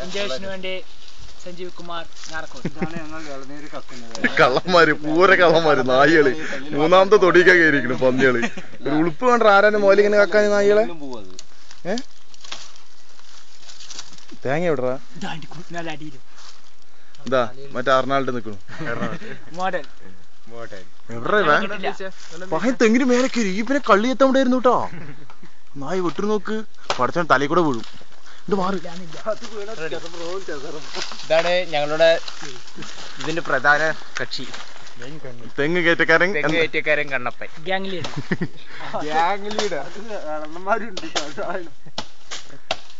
ഇന്റർവ്യൂസിന് വേണ്ടി സഞ്ജീവ് കുമാർ കള്ളന്മാര് പൂര കള്ളന്മാര് നായികള് മൂന്നാമത്തെ തൊടിയൊക്കെ കയറിയിരിക്കുന്നു പന്നികള് ഒരു ഉളുപ്പ് വേണ്ട ആരാന്റെ മോലിങ്ങനെ കാക്കാൻ നായികളെ തേങ്ങ എവിടാ ഇതാ മറ്റേ അർണാൾഡ് നിക്കണു എവിടെ തെങ്ങിന് മേലെ കയറി ഈ പിന്നെ കള്ളി എത്താണ്ടായിരുന്നു കേട്ടോ നായി വിട്ടു നോക്ക് പടച്ചോൻ തലയിൽ കൂടെ വീഴും ഇതാണ് ഞങ്ങളുടെ ഇതിന്റെ പ്രധാന കക്ഷി തെങ്ങ് കയറ്റക്കാരൻ കണ്ണപ്പൻ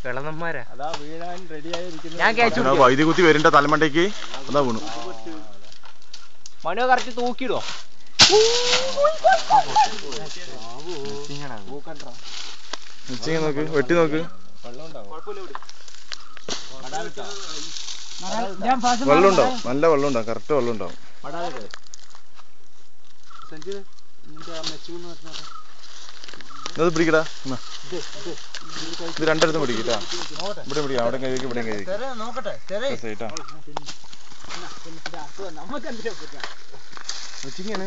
വെള്ളന്മാരാ ഞാൻ വൈദ്യുതി കുത്തി വരണ്ട തലമണ്ടേക്ക് അതാ വീണു മനോ കറക്റ്റ് തൂക്കിയിടോ നോക്ക് വെട്ടി നോക്ക് വെള്ളം ഉണ്ടാവും നല്ല വെള്ളം ഉണ്ടാവും കറക്റ്റ് വെള്ളം ഉണ്ടാവും അത് പിടിക്കടാ ഇത് രണ്ടിടത്തും പിടിക്കട്ടാ ഇവിടെ പിടിക്കാം അവിടെ കഴിക്കും ഇവിടെ കഴിക്കും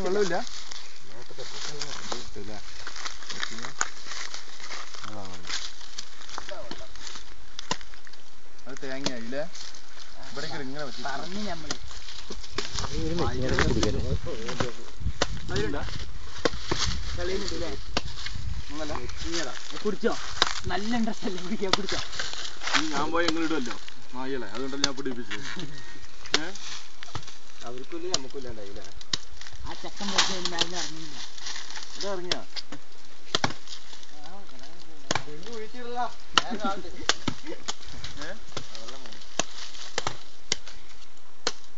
വെള്ളമില്ല അത് തേങ്ങയില്ലേ ഇവിടെ ഇങ്ങനെ കുടിച്ചോ നല്ല ഇൻട്രസ്റ്റ് അല്ലേ കുടിക്കാ കുടിച്ചോ ഞാൻ പോയി എങ്ങനെ ഇടുമല്ലോ നായികളെ അതുകൊണ്ടല്ല ഞാൻ പിടിപ്പിച്ചത് അവർക്കില്ല നമുക്കില്ല ഉണ്ടായില്ലേ ആ ചക്കൻ മേലെ ഇറങ്ങിയില്ല ഇത് ഇറങ്ങിയ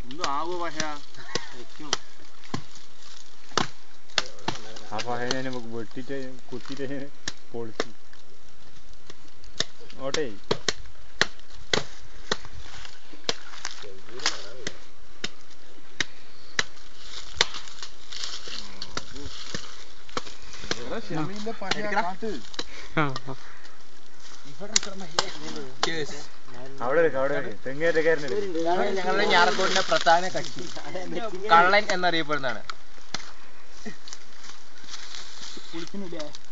ഇന്നും ആവോ പഹ ആ പഹനെ നമുക്ക് വെട്ടിട്ട് കുത്തിട്ട് പൊളിച്ചു ഓട്ടെ ഞങ്ങളുടെ ഞാറക്കോടിന്റെ പ്രധാന കക്ഷി കള്ളൻ എന്നറിയപ്പെടുന്നതാണ്.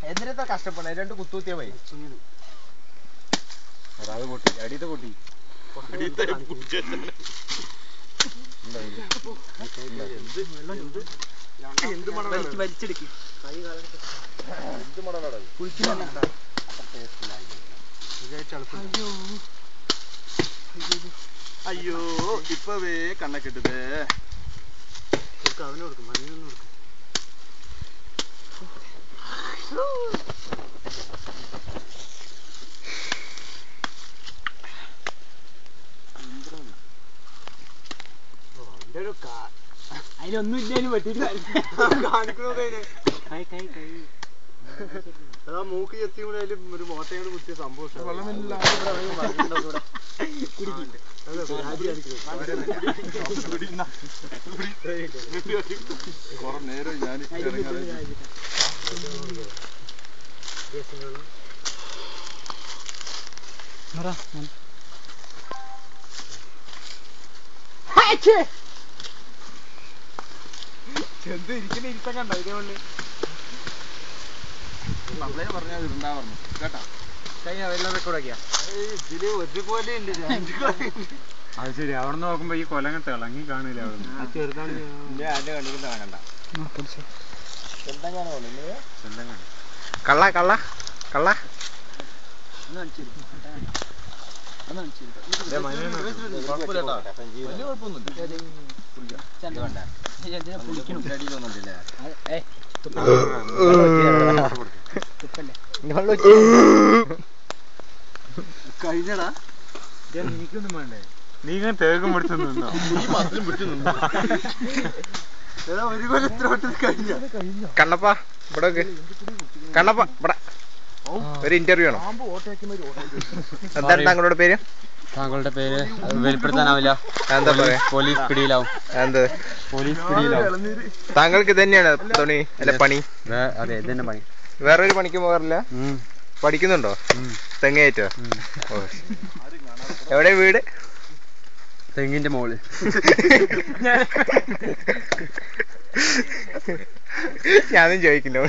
എന്തിനാ കഷ്ടപ്പെടണേ? രണ്ട് കുത്തുകുത്തിയാ പോയി അത് പൊട്ടി അടിയത്തെ പൊട്ടി വലിച്ചെടുക്കും അയ്യോ ഇപ്പവേ കണ്ണക്കെട്ടത് അവന് കൊടുക്കും മഞ്ഞൊന്നും കൊടുക്കും. അതിലൊന്നും ഇല്ലേലും വെട്ടിട്ട് അതാ മൂക്ക് ചെത്തിയാലും ഒരു മോട്ടയോട് കുത്തിയ സംഭവം കൊറേ നേരം ഞാൻ ചെന്ത് ഇരിക്കുന്ന ഇരുത്തം കണ്ടോ ഇതേപോലെ നമ്മളെ പറഞ്ഞാൽ ഇണ്ടാ പറഞ്ഞു കേട്ടാ കഴിഞ്ഞ എല്ലാം റെക്കോർഡാക്കിയാ ഇതില് ഒരുപോലെ ഉണ്ട്. അത് ശരി. അവിടെ നിന്ന് നോക്കുമ്പോ ഈ കൊലങ്ങ തിളങ്ങി കാണില്ല. കള്ള കള്ള കള്ള കഴിഞ്ഞടാ എനിക്കൊന്നും വേണ്ടേ? നീ ഇങ്ങനെ തേക്കും പിടിച്ചു നിന്നോ? ഈ മാസത്തിലും പിടിച്ചു നിന്നു. ഒരു കൊല്ലം എത്ര വട്ടം കഴിഞ്ഞ കണ്ണപ്പ ഇവിടെ കണ്ണപ്പ ഇവിടെ ഒരു ഇന്റർവ്യൂ ആണോ? എന്താണ് താങ്കളുടെ പേര്? താങ്കളുടെ പേര് വെളിപ്പെടുത്താനാവില്ല. എന്താ പറയാ? പോലീസ് പിടിയിലാവും. എന്ത് പോലീസ് പിടിയിലാവും. താങ്കൾക്ക് ഇത് തന്നെയാണ് തുണി അല്ല പണി? അതെ ഇത് തന്നെ പണി. വേറൊരു പണിക്ക് പോകാറില്ല? പഠിക്കുന്നുണ്ടോ? തെങ്ങേറ്റോ? എവിടെ വീട്? തെങ്ങിന്റെ മോള്. ഞാനും ചോദിക്കില്ല.